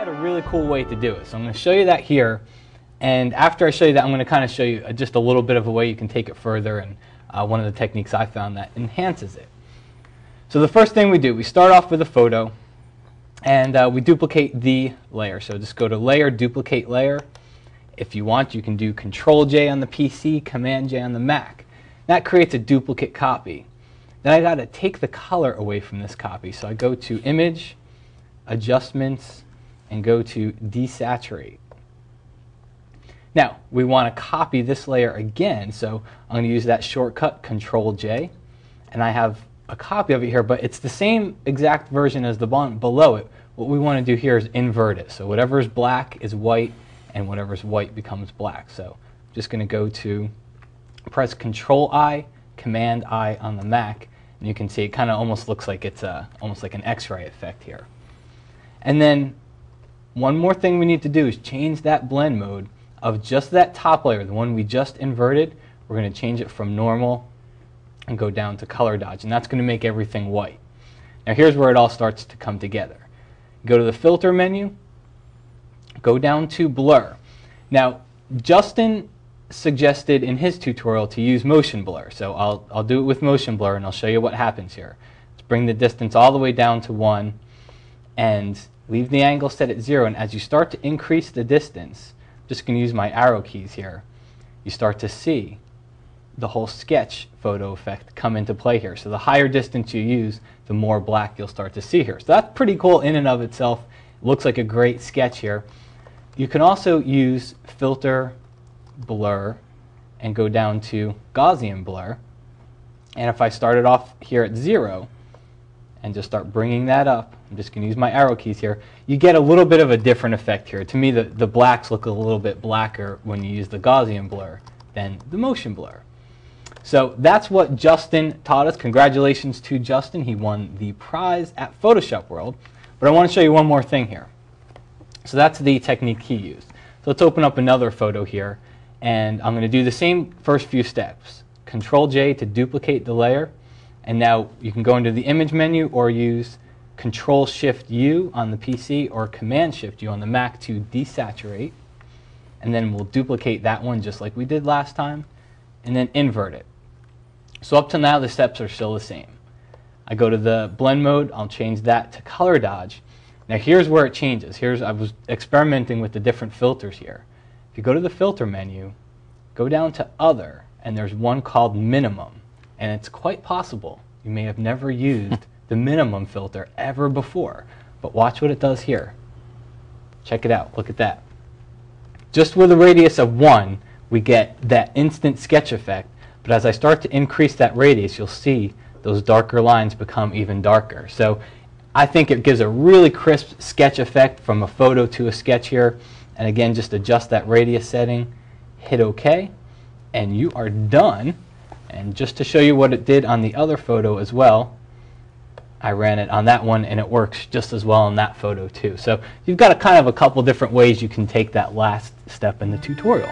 got a really cool way to do it. So I'm going to show you that here, and after I show you that, I'm going to kind of show you just a little bit of a way you can take it further, and one of the techniques I found that enhances it. So the first thing we do, we start off with a photo, and we duplicate the layer. So just go to Layer, Duplicate Layer. If you want, you can do Control-J on the PC, Command-J on the Mac. That creates a duplicate copy. Then I got to take the color away from this copy. So I go to Image, Adjustments, and go to Desaturate. Now, we want to copy this layer again, so I'm going to use that shortcut, Control-J, and I have a copy of it here, but it's the same exact version as the one below it. What we want to do here is invert it. So whatever is black is white, and whatever is white becomes black. So I'm just going to go to, press Control-I, Command-I on the Mac, and you can see it kind of almost looks like it's almost like an X-ray effect here. And then one more thing we need to do is change that blend mode of just that top layer, the one we just inverted. We're going to change it from normal and go down to color dodge, and that's going to make everything white. Now here's where it all starts to come together. Go to the filter menu, go down to blur. Now Justin suggested in his tutorial to use motion blur, so I'll do it with motion blur and I'll show you what happens here. Let's bring the distance all the way down to 1 and leave the angle set at 0, and as you start to increase the distance, I'm just going to use my arrow keys here, you start to see the whole sketch photo effect come into play here. So the higher distance you use, the more black you'll start to see here. So that's pretty cool in and of itself. It looks like a great sketch here. You can also use filter, blur, and go down to Gaussian blur. And if I started off here at 0 and just start bringing that up, I'm just going to use my arrow keys here, you get a little bit of a different effect here. To me, the blacks look a little bit blacker when you use the Gaussian blur than the motion blur. So that's what Justin taught us. Congratulations to Justin. He won the prize at Photoshop World. But I want to show you one more thing here. So that's the technique he used. So let's open up another photo here, and I'm going to do the same first few steps. Control-J to duplicate the layer, and now you can go into the image menu or use Control-Shift-U on the PC or Command-Shift-U on the Mac to desaturate, and then we'll duplicate that one just like we did last time, and then invert it. So up to now the steps are still the same. I go to the blend mode, I'll change that to color dodge. Now here's where it changes. I was experimenting with the different filters here. If you go to the filter menu, go down to other, and there's one called minimum, and it's quite possible you may have never used the minimum filter ever before, but watch what it does here. Check it out, look at that. Just with a radius of 1, we get that instant sketch effect, but as I start to increase that radius, you'll see those darker lines become even darker. So I think it gives a really crisp sketch effect from a photo to a sketch here. And again, just adjust that radius setting, hit OK, and you are done. And just to show you what it did on the other photo as well, I ran it on that one and it works just as well on that photo too. So you've got a kind of a couple different ways you can take that last step in the tutorial.